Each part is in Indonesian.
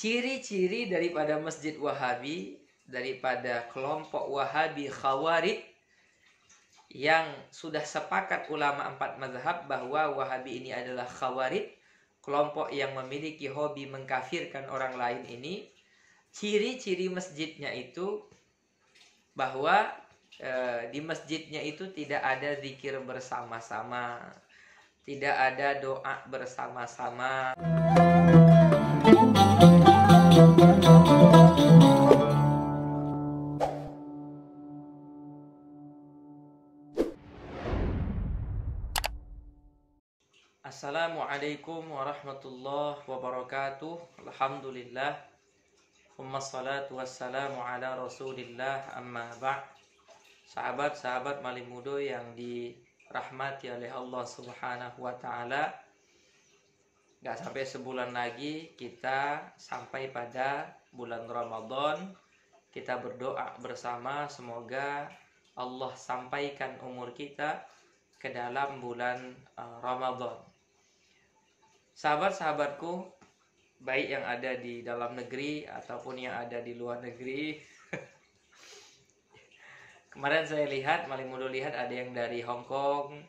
ciri-ciri daripada masjid Wahabi, daripada kelompok Wahabi Khawarij, yang sudah sepakat ulama 4 mazhab bahwa Wahabi ini adalah Khawarij, kelompok yang memiliki hobi mengkafirkan orang lain ini. Ciri-ciri masjidnya itu bahwa di masjidnya itu tidak ada zikir bersama-sama, tidak ada doa bersama-sama. Assalamualaikum warahmatullahi wabarakatuh. Alhamdulillah, wassalatu wassalamu ala rasulillah, amma ba'd. Sahabat-sahabat Malimudo yang dirahmati oleh Allah subhanahu wa ta'ala, gak sampai sebulan lagi kita sampai pada bulan Ramadan. Kita berdoa bersama semoga Allah sampaikan umur kita ke dalam bulan Ramadan. Sahabat-sahabatku, baik yang ada di dalam negeri ataupun yang ada di luar negeri. Kemarin saya lihat, Malimudo lihat ada yang dari Hong Kong,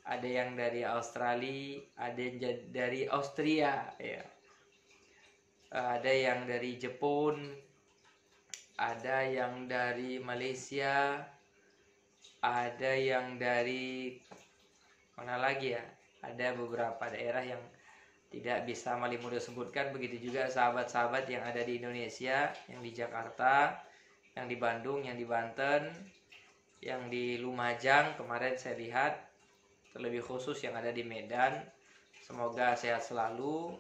ada yang dari Australia, ada yang dari Austria, ya. Ada yang dari Jepun, ada yang dari Malaysia, ada yang dari mana lagi ya? Ada beberapa daerah yang tidak bisa Malimudo sebutkan. Begitu juga sahabat-sahabat yang ada di Indonesia, yang di Jakarta, yang di Bandung, yang di Banten, yang di Lumajang. Kemarin saya lihat, terlebih khusus yang ada di Medan. Semoga sehat selalu,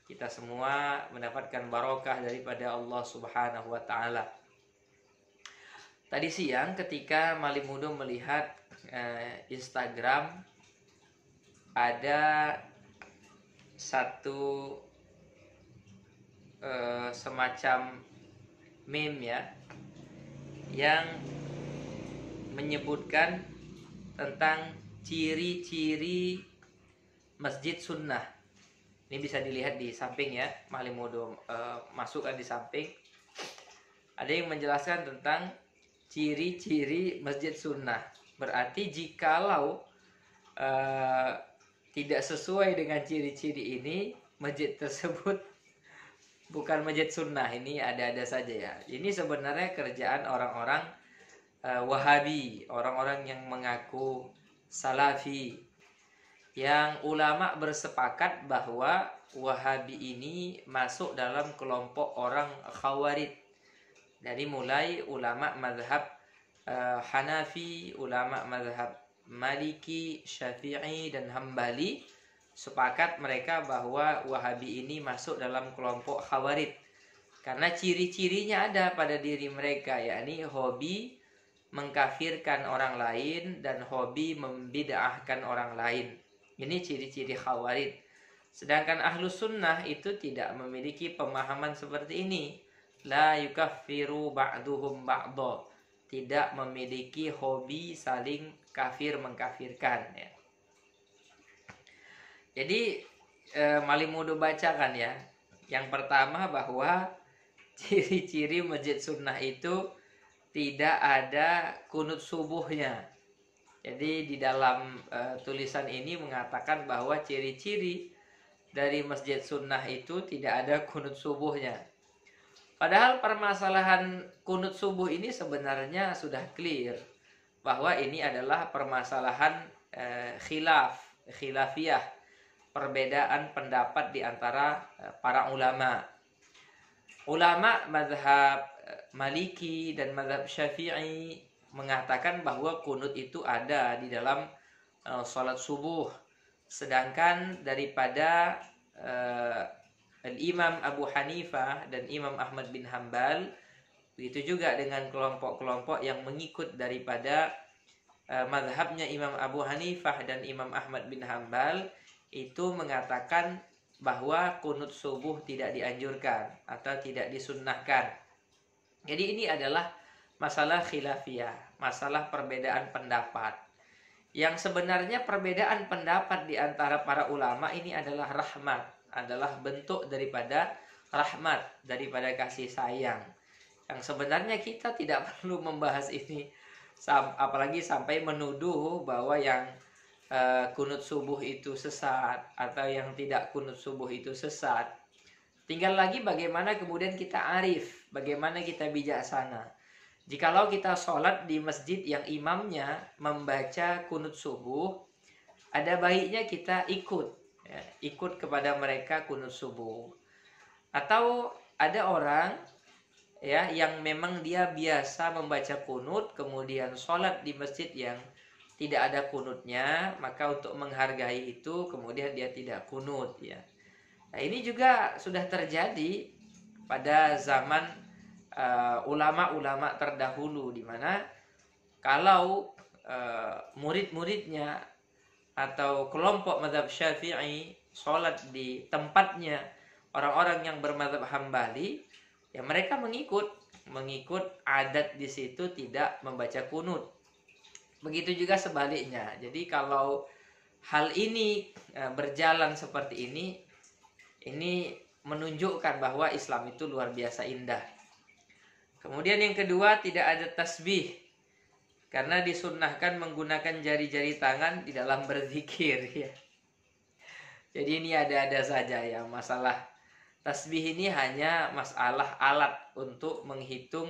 kita semua mendapatkan barokah daripada Allah subhanahu wa ta'ala. Tadi siang ketika Malimudo melihat Instagram, ada satu semacam meme ya, yang menyebutkan tentang ciri-ciri masjid sunnah. Ini bisa dilihat di samping ya, Malimudo masukkan di samping. Ada yang menjelaskan tentang ciri-ciri masjid sunnah. Berarti jikalau tidak sesuai dengan ciri-ciri ini, masjid tersebut bukan masjid sunnah. Ini ada-ada saja ya. Ini sebenarnya kerjaan orang-orang Wahabi, orang-orang yang mengaku Salafi, yang ulama bersepakat bahwa Wahabi ini masuk dalam kelompok orang Khawarij. Dari mulai ulama mazhab Hanafi, ulama mazhab Maliki, Syafi'i, dan Hambali, sepakat mereka bahwa Wahabi ini masuk dalam kelompok Khawarij. Karena ciri-cirinya ada pada diri mereka, yakni hobi mengkafirkan orang lain dan hobi membid'ahkan orang lain. Ini ciri-ciri Khawarij. Sedangkan Ahlus Sunnah itu tidak memiliki pemahaman seperti ini. La yukaffiru ba'duhum ba'dha. Tidak memiliki hobi saling kafir mengkafirkan ya. Jadi Malimudo bacakan ya. Yang pertama bahwa ciri-ciri masjid sunnah itu tidak ada kunut subuhnya. Jadi di dalam tulisan ini mengatakan bahwa ciri-ciri dari masjid sunnah itu tidak ada kunut subuhnya. Padahal permasalahan kunut subuh ini sebenarnya sudah clear, bahwa ini adalah permasalahan khilafiyah, perbedaan pendapat di antara para ulama. Ulama mazhab Maliki dan mazhab Syafi'i mengatakan bahwa kunut itu ada di dalam salat subuh. Sedangkan daripada Imam Abu Hanifah dan Imam Ahmad bin Hambal, begitu juga dengan kelompok-kelompok yang mengikut daripada mazhabnya Imam Abu Hanifah dan Imam Ahmad bin Hambal, itu mengatakan bahwa kunut subuh tidak dianjurkan atau tidak disunnahkan. Jadi ini adalah masalah khilafiyah, masalah perbedaan pendapat. Yang sebenarnya perbedaan pendapat di antara para ulama ini adalah rahmat, adalah bentuk daripada rahmat, daripada kasih sayang. Yang sebenarnya kita tidak perlu membahas ini, apalagi sampai menuduh bahwa yang kunut subuh itu sesat atau yang tidak kunut subuh itu sesat. Tinggal lagi bagaimana kemudian kita arif, bagaimana kita bijaksana. Jikalau kita sholat di masjid yang imamnya membaca kunut subuh, ada baiknya kita ikut, ya, ikut kepada mereka kunut subuh. Atau ada orang ya yang memang dia biasa membaca kunut, kemudian sholat di masjid yang tidak ada kunutnya, maka untuk menghargai itu kemudian dia tidak kunut, ya. Nah, ini juga sudah terjadi pada zaman ulama-ulama terdahulu, di mana kalau murid-muridnya atau kelompok mazhab Syafi'i sholat di tempatnya orang-orang yang bermazhab Hambali, ya mereka mengikut adat di situ tidak membaca kunut. Begitu juga sebaliknya. Jadi kalau hal ini berjalan seperti ini menunjukkan bahwa Islam itu luar biasa indah. Kemudian yang kedua, tidak ada tasbih, karena disunnahkan menggunakan jari-jari tangan di dalam berzikir, ya. Jadi ini ada-ada saja, ya. Masalah tasbih ini hanya masalah alat untuk menghitung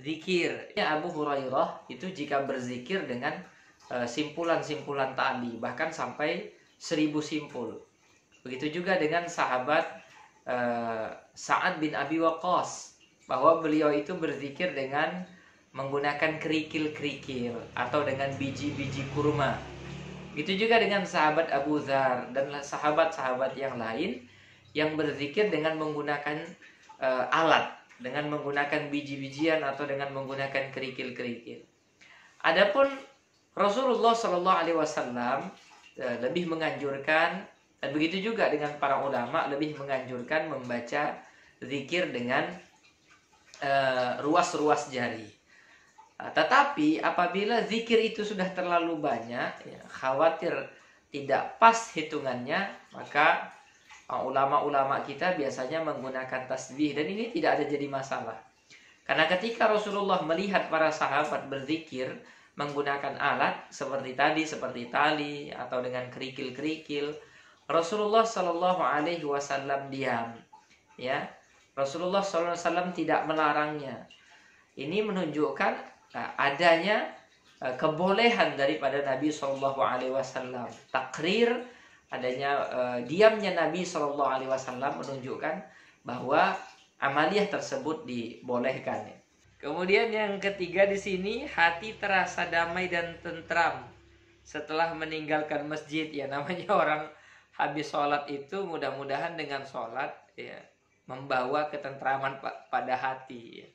zikir. Abu Hurairah itu jika berzikir dengan simpulan-simpulan tali, bahkan sampai 1000 simpul. Begitu juga dengan sahabat Sa'ad bin Abi Waqqas, bahwa beliau itu berzikir dengan menggunakan kerikil-kerikil atau dengan biji-biji kurma. Begitu juga dengan sahabat Abu Dzar dan sahabat-sahabat yang lain yang berzikir dengan menggunakan alat, dengan menggunakan biji-bijian atau dengan menggunakan kerikil-kerikil. Adapun Rasulullah Shallallahu Alaihi Wasallam lebih menganjurkan, dan begitu juga dengan para ulama, lebih menganjurkan membaca zikir dengan ruas-ruas jari. Tetapi apabila zikir itu sudah terlalu banyak, ya, khawatir tidak pas hitungannya, maka ulama-ulama kita biasanya menggunakan tasbih, dan ini tidak ada jadi masalah. Karena ketika Rasulullah melihat para sahabat berzikir menggunakan alat seperti tali atau dengan kerikil-kerikil, Rasulullah Shallallahu Alaihi Wasallam diam, ya. Rasulullah Shallallahu Alaihi Wasallam tidak melarangnya. Ini menunjukkan adanya kebolehan daripada Nabi Shallallahu Alaihi Wasallam. Takrir, adanya diamnya Nabi Shallallahu Alaihi Wasallam menunjukkan bahwa amaliyah tersebut dibolehkan. Kemudian yang ketiga di sini, hati terasa damai dan tentram setelah meninggalkan masjid. Ya, namanya orang habis sholat itu mudah-mudahan dengan sholat, ya, membawa ketentraman pada hati. Ya.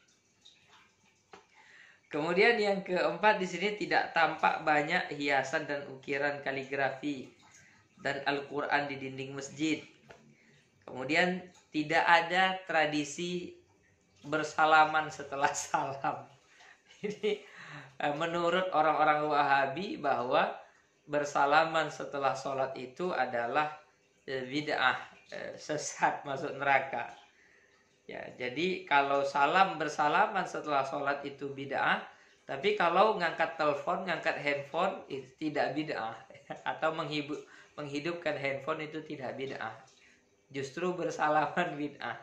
Kemudian yang keempat di sini, tidak tampak banyak hiasan dan ukiran kaligrafi dan Al-Quran di dinding masjid. Kemudian tidak ada tradisi bersalaman setelah salam. Ini menurut orang-orang Wahabi bahwa bersalaman setelah sholat itu adalah bid'ah, sesat, masuk neraka. Ya, jadi kalau bersalaman setelah sholat itu bid'ah, tapi kalau ngangkat telepon, ngangkat handphone itu tidak bid'ah, atau menghidupkan handphone itu tidak bid'ah. Justru bersalaman bid'ah.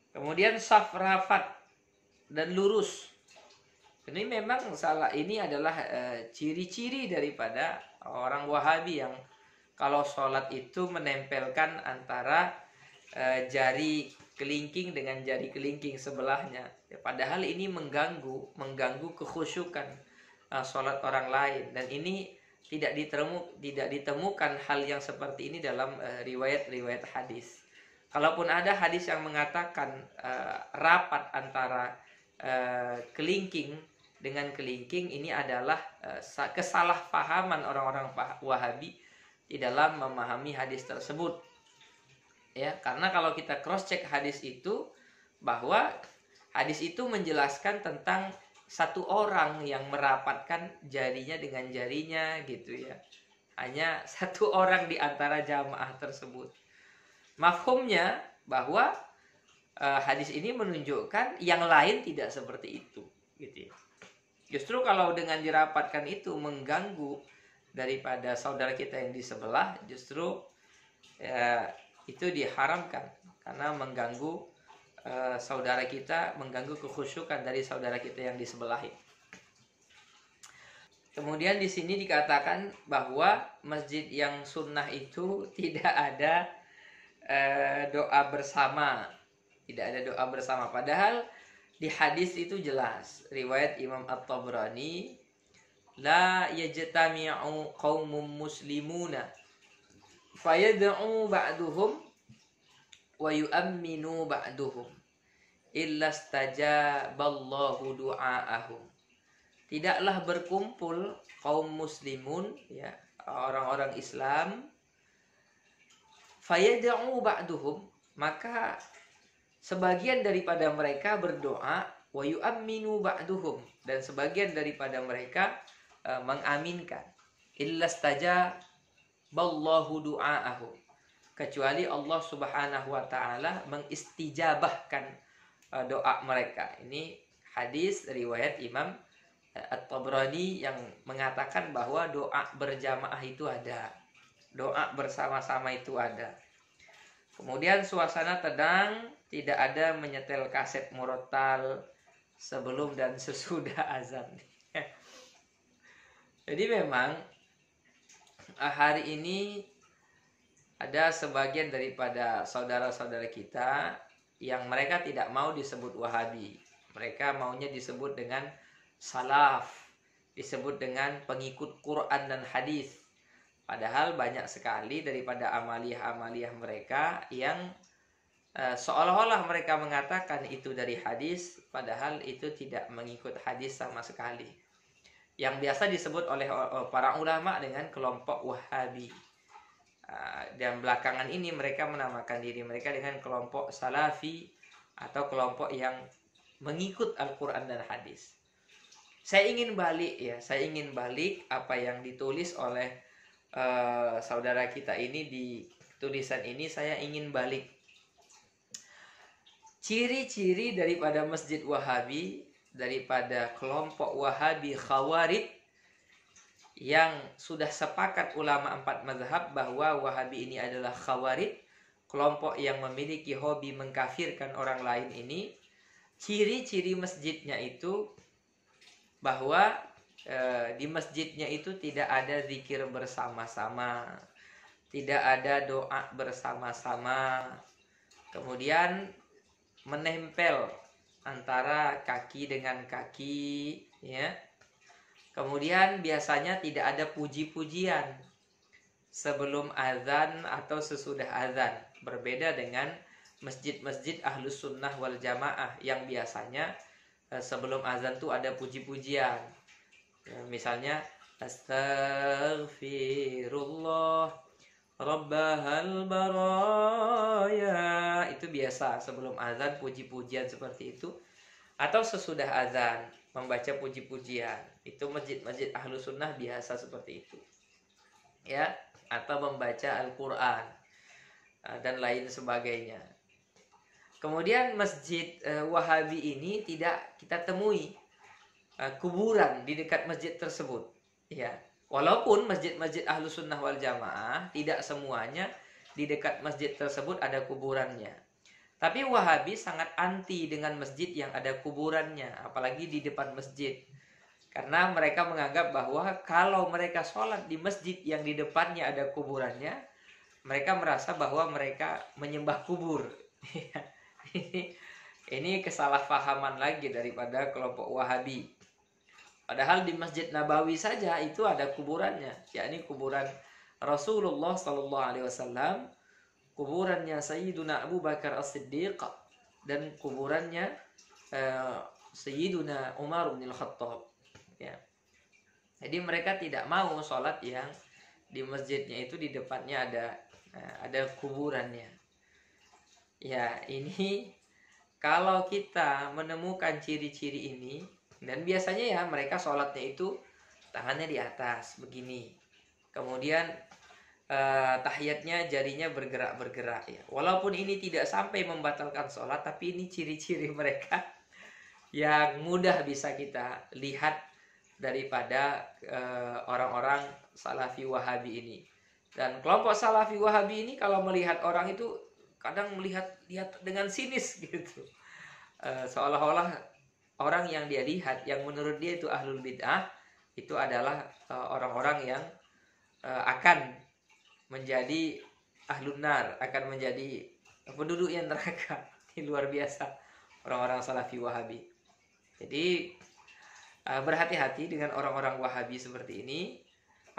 Kemudian saf rapat dan lurus. Ini memang ini adalah ciri-ciri daripada orang Wahabi yang kalau sholat itu menempelkan antara jari kelingking dengan jari kelingking sebelahnya. Ya, padahal ini mengganggu kekhusyukan sholat orang lain, dan ini tidak ditemukan hal yang seperti ini dalam riwayat-riwayat hadis. Kalaupun ada hadis yang mengatakan rapat antara kelingking dengan kelingking, ini adalah kesalahpahaman orang-orang Wahabi di dalam memahami hadis tersebut. Ya, karena kalau kita cross check hadis itu, bahwa hadis itu menjelaskan tentang satu orang yang merapatkan jarinya dengan jarinya, gitu ya. Hanya satu orang di antara jamaah tersebut. Mafhumnya bahwa hadis ini menunjukkan yang lain tidak seperti itu, gitu ya. Justru kalau dengan dirapatkan itu mengganggu daripada saudara kita yang di sebelah, justru itu diharamkan karena mengganggu saudara kita, mengganggu kekhusyukan dari saudara kita yang di sebelah. Kemudian di sini dikatakan bahwa masjid yang sunnah itu tidak ada doa bersama, tidak ada doa bersama. Padahal di hadis itu jelas, riwayat Imam At-Tabrani, la yajtami'u qaumum muslimuna fayad'u ba'duhum wa yu'minu ba'duhum illa stajaballahu du'aahum. Tidaklah berkumpul kaum muslimun, ya, orang-orang Islam, fayad'u ba'duhum, maka sebagian daripada mereka berdoa, wa yu'minu ba'duhum, dan sebagian daripada mereka mengaminkan, illa stajaballahu du'aahum, kecuali Allah Subhanahu wa taala mengistijabahkan doa mereka. Ini hadis riwayat Imam At-Tabrani yang mengatakan bahwa doa berjamaah itu ada, doa bersama-sama itu ada. Kemudian suasana tenang, tidak ada menyetel kaset murotal sebelum dan sesudah azan. Jadi memang hari ini ada sebagian daripada saudara-saudara kita yang mereka tidak mau disebut Wahabi. Mereka maunya disebut dengan salaf, disebut dengan pengikut Quran dan hadis. Padahal banyak sekali daripada amaliyah-amaliyah mereka yang seolah-olah mereka mengatakan itu dari hadis, padahal itu tidak mengikut hadis sama sekali. Yang biasa disebut oleh para ulama dengan kelompok Wahabi. Dan belakangan ini mereka menamakan diri mereka dengan kelompok Salafi atau kelompok yang mengikut Al-Quran dan hadis. Saya ingin balik apa yang ditulis oleh saudara kita ini di tulisan ini. Saya ingin balik ciri-ciri daripada masjid Wahabi, daripada kelompok Wahabi Khawarij yang sudah sepakat ulama 4 mazhab bahwa Wahabi ini adalah Khawarij, kelompok yang memiliki hobi mengkafirkan orang lain ini. Ciri-ciri masjidnya itu bahwa di masjidnya itu tidak ada zikir bersama-sama, tidak ada doa bersama-sama, kemudian menempel antara kaki dengan kaki, ya. Kemudian biasanya tidak ada puji-pujian sebelum azan atau sesudah azan, berbeda dengan masjid-masjid Ahlus Sunnah wal Jamaah yang biasanya sebelum azan tuh ada puji-pujian. Misalnya astaghfirullah rabbahal baraya, itu biasa sebelum azan puji-pujian seperti itu. Atau sesudah azan membaca puji-pujian, itu masjid-masjid Ahlus Sunnah biasa seperti itu, ya. Atau membaca Al-Quran dan lain sebagainya. Kemudian masjid Wahabi ini tidak kita temui kuburan di dekat masjid tersebut, ya. Walaupun masjid-masjid Ahlus Sunnah wal Jamaah tidak semuanya di dekat masjid tersebut ada kuburannya. Tapi Wahabi sangat anti dengan masjid yang ada kuburannya, apalagi di depan masjid. Karena mereka menganggap bahwa kalau mereka sholat di masjid yang di depannya ada kuburannya, mereka merasa bahwa mereka menyembah kubur. Ini kesalahpahaman lagi daripada kelompok Wahabi. Padahal di Masjid Nabawi saja itu ada kuburannya, yakni kuburan Rasulullah SAW, kuburannya Sayyiduna Abu Bakar As-Siddiq, dan kuburannya Sayyiduna Umar bin Al-Khattab, ya. Jadi mereka tidak mau sholat yang di masjidnya itu di depannya ada kuburannya. Ya, ini kalau kita menemukan ciri-ciri ini, dan biasanya ya mereka sholatnya itu tangannya di atas begini, kemudian tahiyatnya jarinya bergerak-bergerak ya. Walaupun ini tidak sampai membatalkan sholat, tapi ini ciri-ciri mereka yang mudah bisa kita lihat daripada orang-orang Salafi Wahabi ini. Dan kelompok Salafi Wahabi ini kalau melihat orang itu kadang melihat dengan sinis gitu. Seolah-olah orang yang dia lihat, yang menurut dia itu ahlul bid'ah, itu adalah orang-orang yang akan menjadi ahlun nar, akan menjadi penduduk yang neraka. Ini luar biasa orang-orang Salafi Wahabi. Jadi berhati-hati dengan orang-orang Wahabi seperti ini,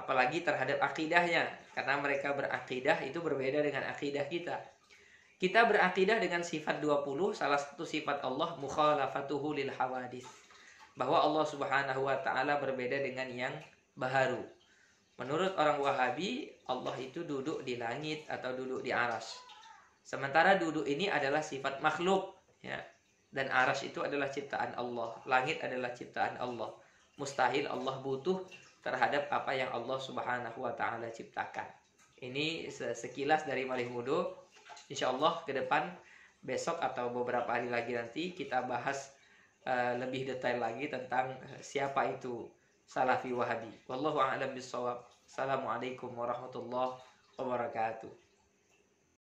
apalagi terhadap akidahnya, karena mereka berakidah itu berbeda dengan akidah kita. Kita berakidah dengan sifat 20, salah satu sifat Allah mukhalafatuhu lil hawadis. Bahwa Allah Subhanahu wa taala berbeda dengan yang baharu. Menurut orang Wahabi, Allah itu duduk di langit atau duduk di arsy. Sementara duduk ini adalah sifat makhluk, ya. Dan arsy itu adalah ciptaan Allah, langit adalah ciptaan Allah. Mustahil Allah butuh terhadap apa yang Allah Subhanahu wa taala ciptakan. Ini sekilas dari Malih Mudo. Insyaallah ke depan besok atau beberapa hari lagi nanti kita bahas lebih detail lagi tentang siapa itu Salafi Wahabi. Wallahu a'lam bishawab. Assalamualaikum warahmatullahi wabarakatuh.